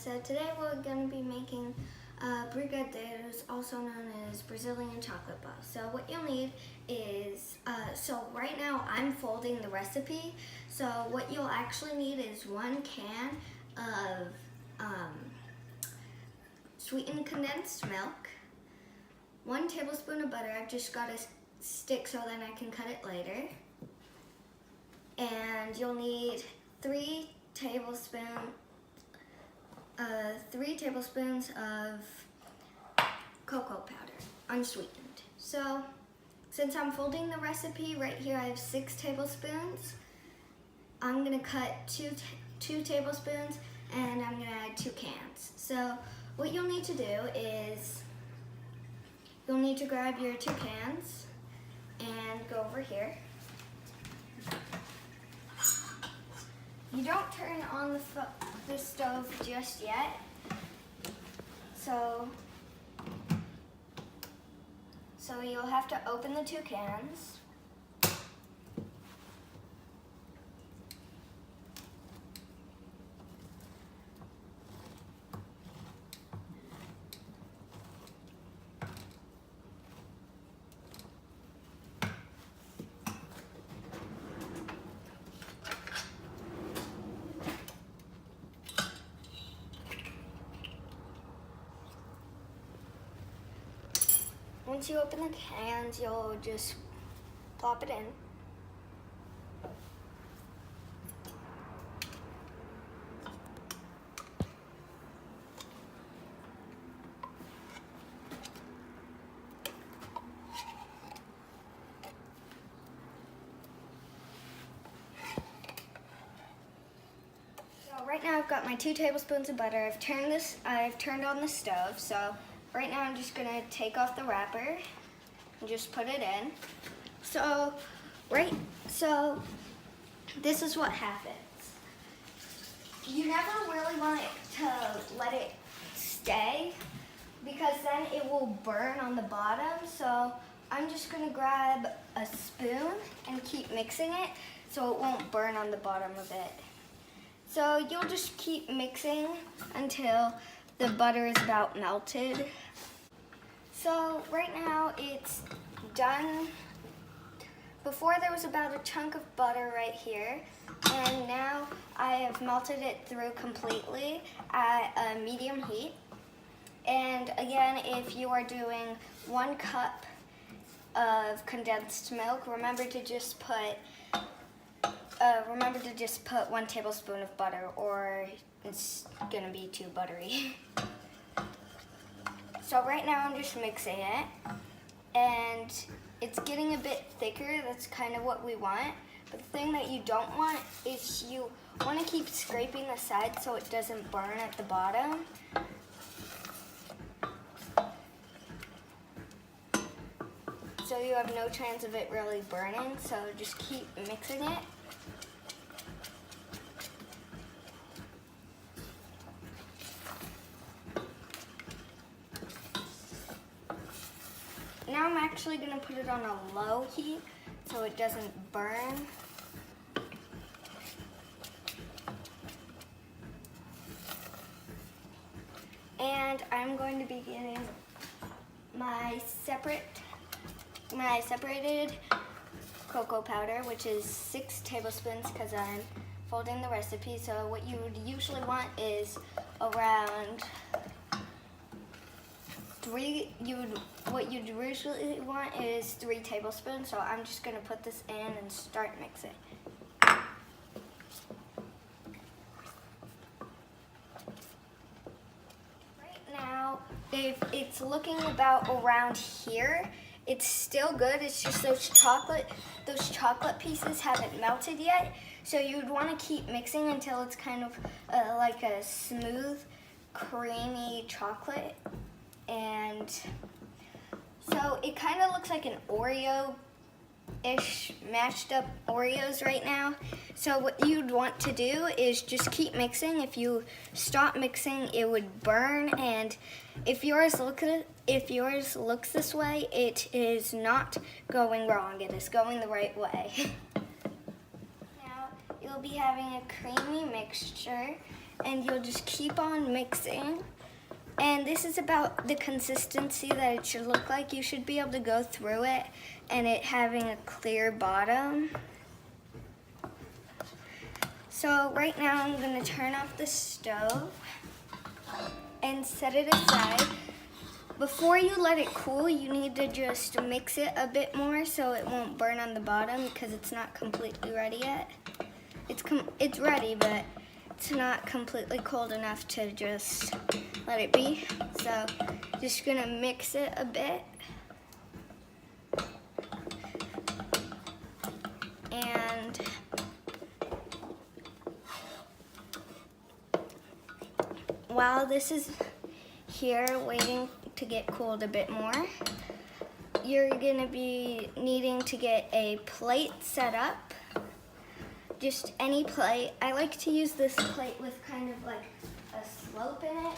So today we're going to be making Brigadeiros, also known as Brazilian chocolate balls. So what you'll need is, so right now I'm folding the recipe. So what you'll actually need is 1 can of sweetened condensed milk, 1 tablespoon of butter. I've just got a stick so then I can cut it later. And you'll need 3 tablespoons of cocoa powder, unsweetened. So since I'm folding the recipe, right here I have 6 tablespoons. I'm gonna cut two tablespoons and I'm gonna add 2 cans. So what you'll need to do is you'll need to grab your 2 cans and go over here. You don't turn on the stove just yet. So you'll have to open the 2 cans. Once you open the cans, you'll just plop it in. So right now I've got my 2 tablespoons of butter. I've turned on the stove. So right now I'm just gonna take off the wrapper and just put it in. So this is what happens. You never really want to let it stay because then it will burn on the bottom. So I'm just gonna grab a spoon and keep mixing it so it won't burn on the bottom of it. So you'll just keep mixing until the butter is about melted. So right now it's done. Before there was about a chunk of butter right here, and now I have melted it through completely at a medium heat. And again, if you are doing 1 cup of condensed milk, remember to just put 1 tablespoon of butter, or it's gonna be too buttery. So right now I'm just mixing it, and it's getting a bit thicker. That's kind of what we want. But the thing that you don't want is you want to keep scraping the sides so it doesn't burn at the bottom. So you have no chance of it really burning, so just keep mixing it. Now I'm actually going to put it on a low heat so it doesn't burn. And I'm going to be getting my separated cocoa powder, which is 6 tablespoons because I'm folding the recipe. So what you would usually want is around what you'd usually want is 3 tablespoons, so I'm just going to put this in and start mixing. Right now, if it's looking about around here, it's still good. It's just those chocolate pieces haven't melted yet, so you would want to keep mixing until it's kind of like a smooth, creamy chocolate. And so it kind of looks like an Oreo-ish, mashed up Oreos right now. So what you'd want to do is just keep mixing. If you stop mixing, it would burn. And if yours looks this way, it is not going wrong. It is going the right way. Now you'll be having a creamy mixture, and you'll just keep on mixing. And this is about the consistency that it should look like. You should be able to go through it and it having a clear bottom. So right now I'm gonna turn off the stove and set it aside. Before you let it cool, you need to just mix it a bit more so it won't burn on the bottom because it's not completely ready yet. It's ready, but it's not completely cold enough to just let it be. So just gonna mix it a bit. And while this is here waiting to get cooled a bit more, you're gonna be needing to get a plate set up. Just any plate. I like to use this plate with kind of like a slope in it.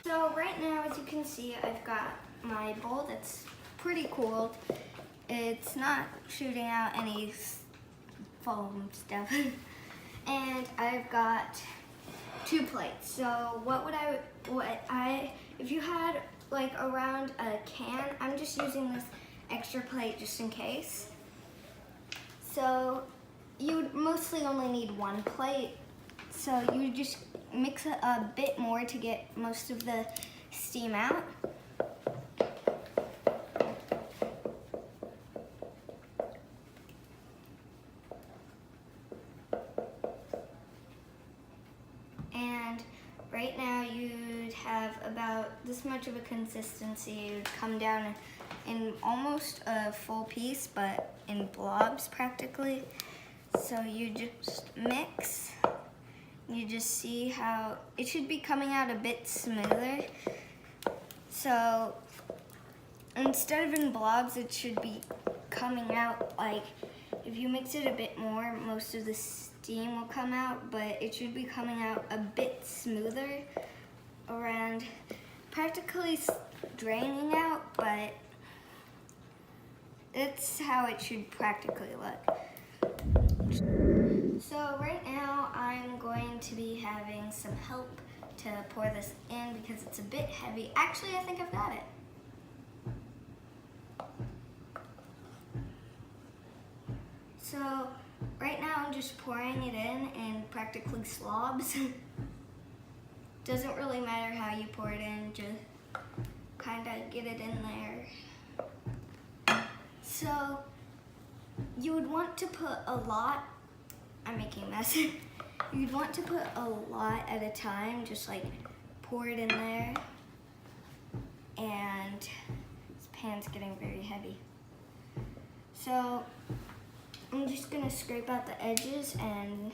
So right now, as you can see, I've got my bowl that's pretty cooled. It's not shooting out any foam stuff. And I've got 2 plates. So if you had like around a can, I'm just using this extra plate just in case. So you would mostly only need 1 plate. So you just mix it a bit more to get most of the steam out. And right now you'd have about this much of a consistency. It would come down in almost a full piece, but in blobs practically. So you just mix. You just see how it should be coming out a bit smoother. So instead of in blobs, it should be coming out like, if you mix it a bit more, most of the steam will come out, but it should be coming out a bit smoother around, practically draining out, but it's how it should practically look. So right now I'm going to be having some help to pour this in because it's a bit heavy. Actually, I think I've got it. So right now I'm just pouring it in practically slobs. Doesn't really matter how you pour it in, just kind of get it in there. So you would want to put a lot, I'm making a mess. You'd want to put a lot at a time, just like pour it in there. And this pan's getting very heavy. So I'm just gonna scrape out the edges and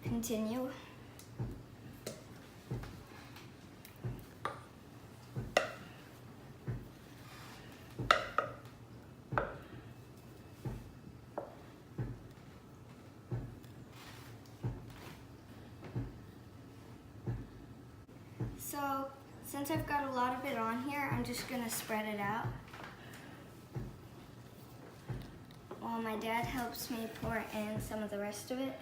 continue. So since I've got a lot of it on here, I'm just gonna spread it out while my dad helps me pour in some of the rest of it.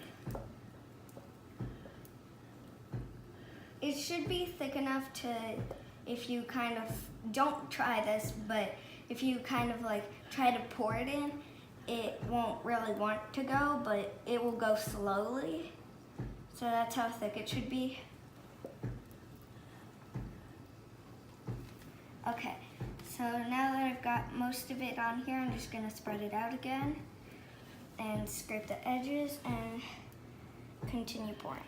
It should be thick enough to, if you kind of, don't try this, but if you kind of like try to pour it in, it won't really want to go, but it will go slowly. So that's how thick it should be. Okay, so now that I've got most of it on here, I'm just gonna spread it out again and scrape the edges and continue pouring.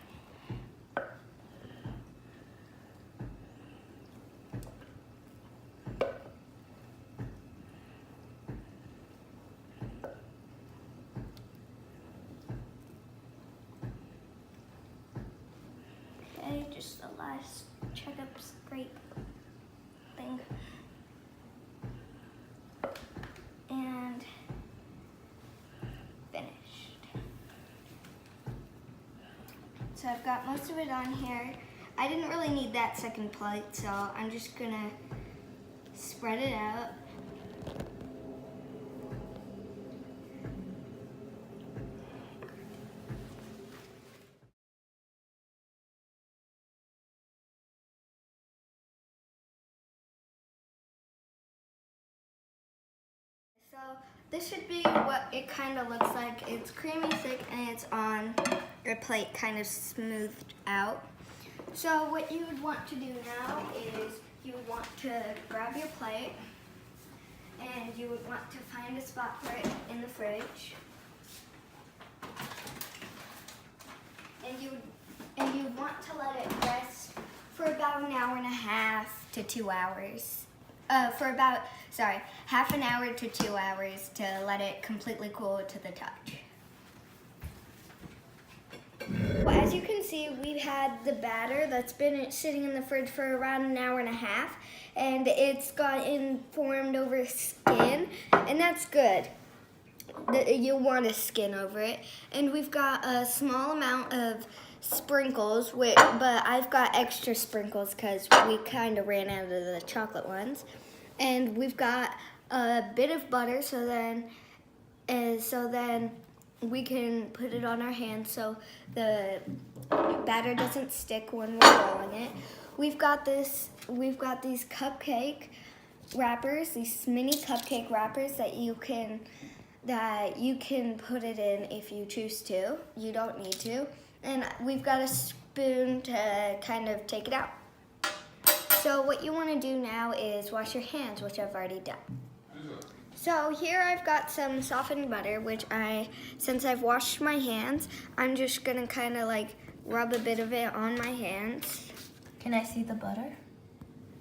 Okay, just the last check-up scrape thing. And finished. So I've got most of it on here. I didn't really need that second plate, so I'm just gonna spread it out. So this should be what it kind of looks like. It's creamy thick and it's on your plate kind of smoothed out. So what you would want to do now is you would want to grab your plate and you would want to find a spot for it in the fridge. And you would want to let it rest for about an hour and a half to 2 hours. Half an hour to 2 hours to let it completely cool to the touch. Well, as you can see, we've had the batter that's been sitting in the fridge for around an hour and a half, and it's gotten formed over skin, and that's good. You'll want a skin over it. And we've got a small amount of sprinkles, but I've got extra sprinkles because we kind of ran out of the chocolate ones. And we've got a bit of butter, so then we can put it on our hands so the batter doesn't stick when we're rolling it. We've got these cupcake wrappers, these mini cupcake wrappers that you can put it in if you choose to. You don't need to. And we've got a spoon to kind of take it out. So what you want to do now is wash your hands, which I've already done. So here I've got some softened butter, since I've washed my hands, I'm just gonna kind of like rub a bit of it on my hands. Can I see the butter?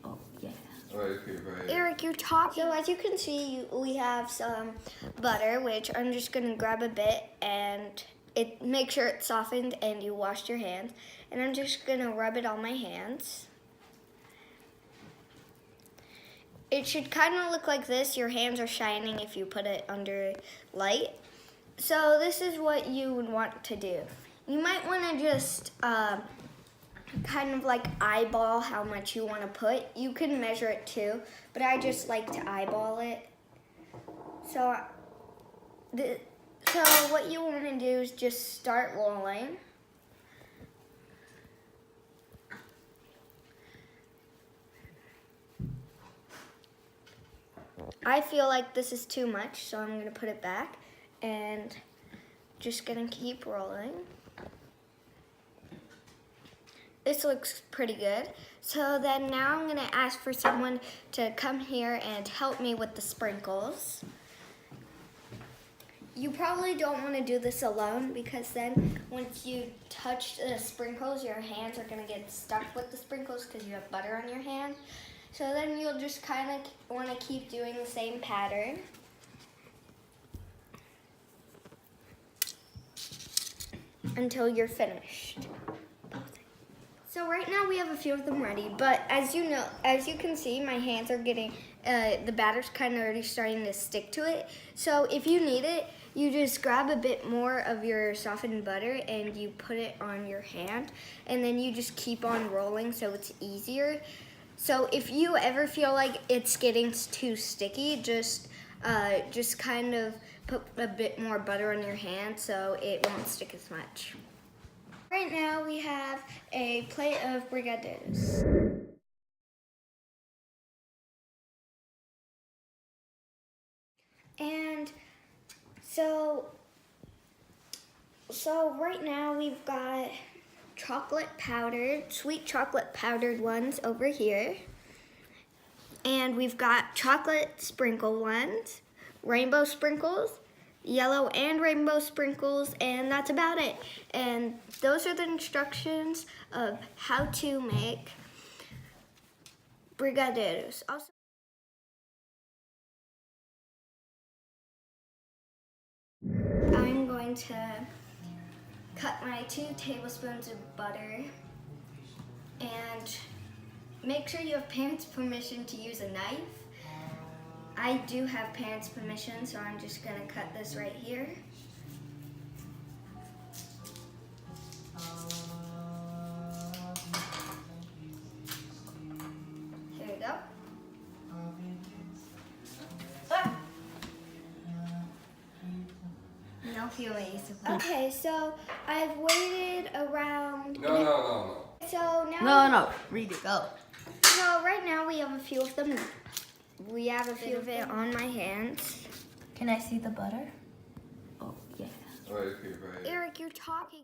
Oh, yeah. Okay, right. Eric, you're talking. So as you can see, we have some butter, which I'm just gonna grab a bit and make sure it's softened and you washed your hands. And I'm just gonna rub it on my hands. It should kind of look like this. Your hands are shining if you put it under light. So this is what you would want to do. You might want to just kind of like eyeball how much you want to put. You can measure it too, but I just like to eyeball it. So what you want to do is just start rolling. I feel like this is too much, so I'm going to put it back and just going to keep rolling. This looks pretty good. So then now I'm going to ask for someone to come here and help me with the sprinkles. You probably don't want to do this alone because then once you touch the sprinkles, your hands are going to get stuck with the sprinkles because you have butter on your hand. So then you'll just kind of want to keep doing the same pattern. Until you're finished. So right now we have a few of them ready, but as you can see, my hands are getting, the batter's kind of already starting to stick to it. So if you need it, you just grab a bit more of your softened butter and you put it on your hand, and then you just keep on rolling so it's easier. So if you ever feel like it's getting too sticky, just kind of put a bit more butter on your hand so it won't stick as much. Right now we have a plate of brigadeiros. And so right now we've got sweet chocolate powdered ones over here. And we've got chocolate sprinkle ones, rainbow sprinkles, yellow and rainbow sprinkles, and that's about it. And those are the instructions of how to make brigadeiros. Also, I'm going to cut my 2 tablespoons of butter and make sure you have parents' permission to use a knife. I do have parents' permission, so I'm just gonna cut this right here. don't feel it, Isabel. Okay, so I've waited around. No. So now. No. Read it. Go. So right now we have a few of them. We have a few of it on my hands. Can I see the butter? Oh, yeah. All right, okay, right. Eric, you're talking.